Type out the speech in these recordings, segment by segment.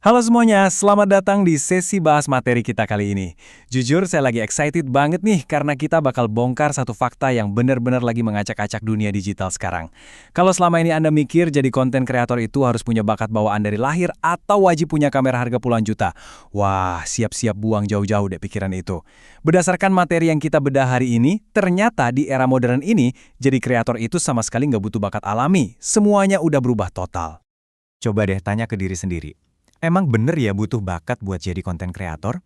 Halo semuanya, selamat datang di sesi bahas materi kita kali ini. Jujur, saya lagi excited banget nih karena kita bakal bongkar satu fakta yang benar-benar lagi mengacak-acak dunia digital sekarang. Kalau selama ini Anda mikir jadi konten kreator itu harus punya bakat bawaan dari lahir atau wajib punya kamera harga puluhan juta, wah, siap-siap buang jauh-jauh deh pikiran itu. Berdasarkan materi yang kita bedah hari ini, ternyata di era modern ini, jadi kreator itu sama sekali nggak butuh bakat alami. Semuanya udah berubah total. Coba deh tanya ke diri sendiri. Emang bener ya butuh bakat buat jadi konten kreator?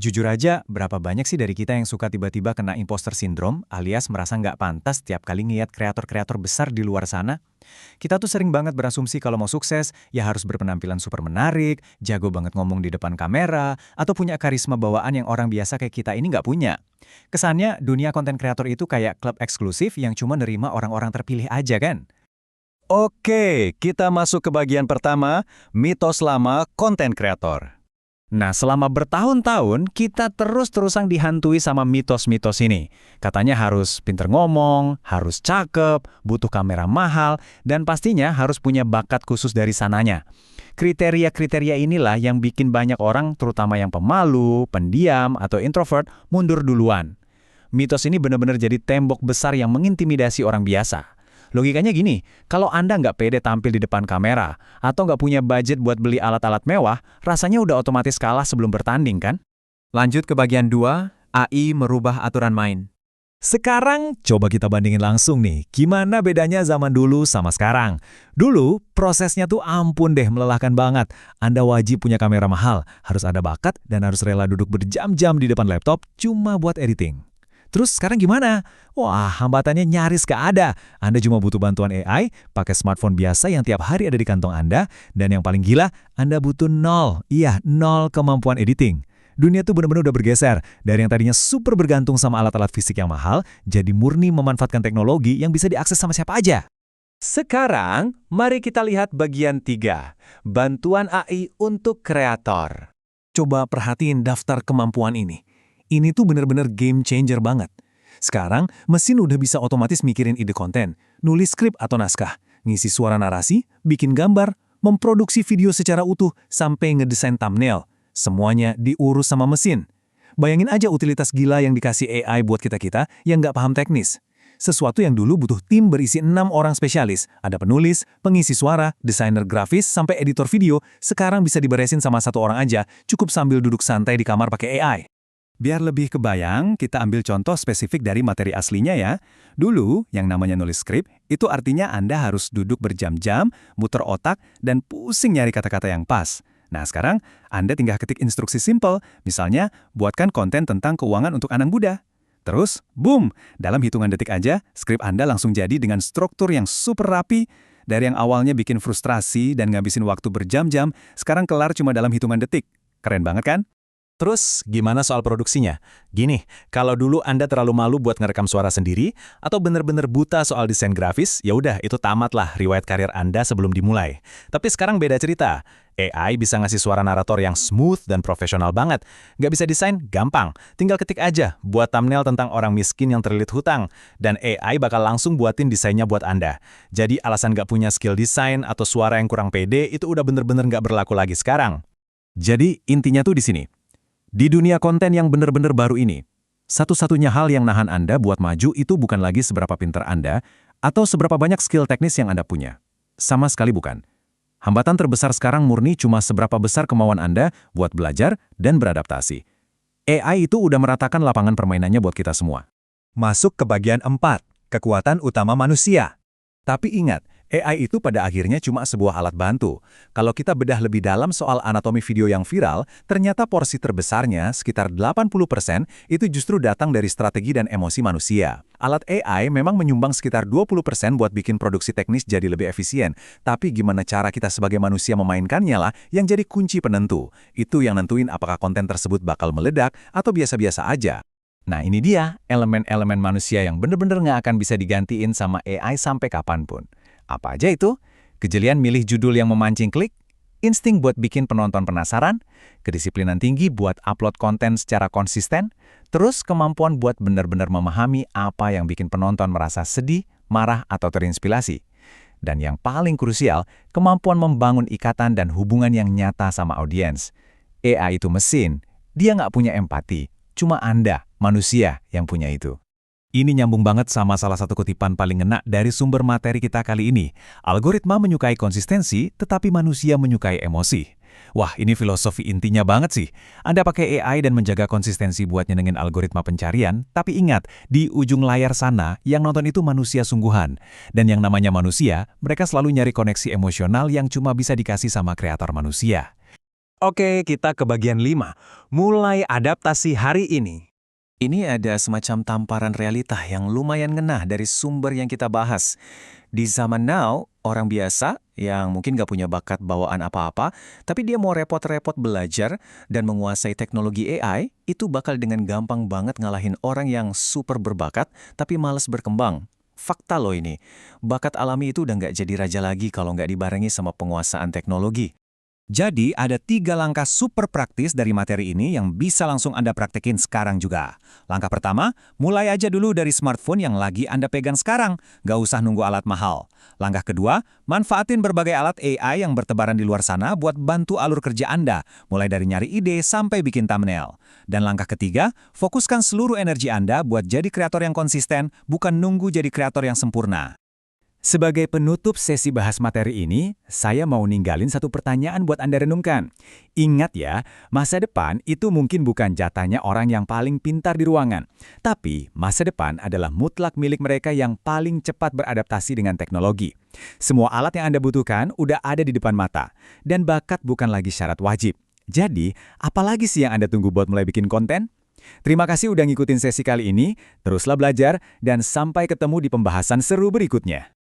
Jujur aja, berapa banyak sih dari kita yang suka tiba-tiba kena imposter syndrome alias merasa nggak pantas tiap kali ngeliat kreator-kreator besar di luar sana? Kita tuh sering banget berasumsi kalau mau sukses, ya harus berpenampilan super menarik, jago banget ngomong di depan kamera, atau punya karisma bawaan yang orang biasa kayak kita ini nggak punya. Kesannya, dunia konten kreator itu kayak klub eksklusif yang cuma nerima orang-orang terpilih aja kan? Oke, kita masuk ke bagian pertama, mitos lama konten kreator. Nah, selama bertahun-tahun, kita terus-terusan dihantui sama mitos-mitos ini. Katanya harus pinter ngomong, harus cakep, butuh kamera mahal, dan pastinya harus punya bakat khusus dari sananya. Kriteria-kriteria inilah yang bikin banyak orang, terutama yang pemalu, pendiam, atau introvert, mundur duluan. Mitos ini benar-benar jadi tembok besar yang mengintimidasi orang biasa. Logikanya gini, kalau Anda nggak pede tampil di depan kamera, atau nggak punya budget buat beli alat-alat mewah, rasanya udah otomatis kalah sebelum bertanding kan? Lanjut ke bagian 2, AI merubah aturan main. Sekarang, coba kita bandingin langsung nih, gimana bedanya zaman dulu sama sekarang. Dulu, prosesnya tuh ampun deh, melelahkan banget. Anda wajib punya kamera mahal, harus ada bakat, dan harus rela duduk berjam-jam di depan laptop cuma buat editing. Terus sekarang gimana? Wah, hambatannya nyaris gak ada. Anda cuma butuh bantuan AI, pakai smartphone biasa yang tiap hari ada di kantong Anda, dan yang paling gila, Anda butuh nol kemampuan editing. Dunia tuh benar-benar udah bergeser, dari yang tadinya super bergantung sama alat-alat fisik yang mahal, jadi murni memanfaatkan teknologi yang bisa diakses sama siapa aja. Sekarang, mari kita lihat bagian 3, bantuan AI untuk kreator. Coba perhatiin daftar kemampuan ini. Ini tuh bener-bener game changer banget. Sekarang, mesin udah bisa otomatis mikirin ide konten, nulis skrip atau naskah, ngisi suara narasi, bikin gambar, memproduksi video secara utuh, sampai ngedesain thumbnail. Semuanya diurus sama mesin. Bayangin aja utilitas gila yang dikasih AI buat kita-kita yang nggak paham teknis. Sesuatu yang dulu butuh tim berisi 6 orang spesialis, ada penulis, pengisi suara, desainer grafis, sampai editor video, sekarang bisa diberesin sama satu orang aja, cukup sambil duduk santai di kamar pakai AI. Biar lebih kebayang, kita ambil contoh spesifik dari materi aslinya ya. Dulu, yang namanya nulis skrip, itu artinya Anda harus duduk berjam-jam, muter otak, dan pusing nyari kata-kata yang pas. Nah sekarang, Anda tinggal ketik instruksi simple, misalnya, buatkan konten tentang keuangan untuk anak muda. Terus, boom! Dalam hitungan detik aja, skrip Anda langsung jadi dengan struktur yang super rapi. Dari yang awalnya bikin frustrasi dan ngabisin waktu berjam-jam, sekarang kelar cuma dalam hitungan detik. Keren banget kan? Terus, gimana soal produksinya? Gini, kalau dulu Anda terlalu malu buat ngerekam suara sendiri, atau bener-bener buta soal desain grafis, ya udah itu tamatlah riwayat karir Anda sebelum dimulai. Tapi sekarang beda cerita. AI bisa ngasih suara narator yang smooth dan profesional banget. Nggak bisa desain? Gampang. Tinggal ketik aja, buat thumbnail tentang orang miskin yang terlilit hutang. Dan AI bakal langsung buatin desainnya buat Anda. Jadi alasan nggak punya skill desain atau suara yang kurang pede, itu udah bener-bener nggak berlaku lagi sekarang. Jadi intinya tuh di sini. Di dunia konten yang benar-benar baru ini, satu-satunya hal yang nahan Anda buat maju itu bukan lagi seberapa pintar Anda atau seberapa banyak skill teknis yang Anda punya. Sama sekali bukan. Hambatan terbesar sekarang murni cuma seberapa besar kemauan Anda buat belajar dan beradaptasi. AI itu udah meratakan lapangan permainannya buat kita semua. Masuk ke bagian 4, kekuatan utama manusia. Tapi ingat, AI itu pada akhirnya cuma sebuah alat bantu. Kalau kita bedah lebih dalam soal anatomi video yang viral, ternyata porsi terbesarnya, sekitar 80%, itu justru datang dari strategi dan emosi manusia. Alat AI memang menyumbang sekitar 20% buat bikin produksi teknis jadi lebih efisien. Tapi gimana cara kita sebagai manusia memainkannya lah yang jadi kunci penentu. Itu yang nentuin apakah konten tersebut bakal meledak atau biasa-biasa aja. Nah ini dia, elemen-elemen manusia yang bener-bener nggak akan bisa digantiin sama AI sampai kapanpun. Apa aja itu? Kejelian milih judul yang memancing klik, insting buat bikin penonton penasaran, kedisiplinan tinggi buat upload konten secara konsisten, terus kemampuan buat benar-benar memahami apa yang bikin penonton merasa sedih, marah, atau terinspirasi. Dan yang paling krusial, kemampuan membangun ikatan dan hubungan yang nyata sama audiens. AI itu mesin, dia nggak punya empati, cuma Anda, manusia, yang punya itu. Ini nyambung banget sama salah satu kutipan paling ngena dari sumber materi kita kali ini. Algoritma menyukai konsistensi, tetapi manusia menyukai emosi. Wah, ini filosofi intinya banget sih. Anda pakai AI dan menjaga konsistensi buat nyenengin algoritma pencarian, tapi ingat, di ujung layar sana, yang nonton itu manusia sungguhan. Dan yang namanya manusia, mereka selalu nyari koneksi emosional yang cuma bisa dikasih sama kreator manusia. Oke, kita ke bagian 5. Mulai adaptasi hari ini. Ini ada semacam tamparan realita yang lumayan ngena dari sumber yang kita bahas. Di zaman now, orang biasa yang mungkin gak punya bakat bawaan apa-apa, tapi dia mau repot-repot belajar dan menguasai teknologi AI, itu bakal dengan gampang banget ngalahin orang yang super berbakat tapi males berkembang. Fakta loh ini, bakat alami itu udah nggak jadi raja lagi kalau nggak dibarengi sama penguasaan teknologi. Jadi, ada 3 langkah super praktis dari materi ini yang bisa langsung Anda praktekin sekarang juga. Langkah pertama, mulai aja dulu dari smartphone yang lagi Anda pegang sekarang. Nggak usah nunggu alat mahal. Langkah kedua, manfaatin berbagai alat AI yang bertebaran di luar sana buat bantu alur kerja Anda, mulai dari nyari ide sampai bikin thumbnail. Dan langkah ketiga, fokuskan seluruh energi Anda buat jadi kreator yang konsisten, bukan nunggu jadi kreator yang sempurna. Sebagai penutup sesi bahas materi ini, saya mau ninggalin satu pertanyaan buat Anda renungkan. Ingat ya, masa depan itu mungkin bukan jatahnya orang yang paling pintar di ruangan. Tapi, masa depan adalah mutlak milik mereka yang paling cepat beradaptasi dengan teknologi. Semua alat yang Anda butuhkan udah ada di depan mata. Dan bakat bukan lagi syarat wajib. Jadi, apalagi sih yang Anda tunggu buat mulai bikin konten? Terima kasih udah ngikutin sesi kali ini, teruslah belajar, dan sampai ketemu di pembahasan seru berikutnya.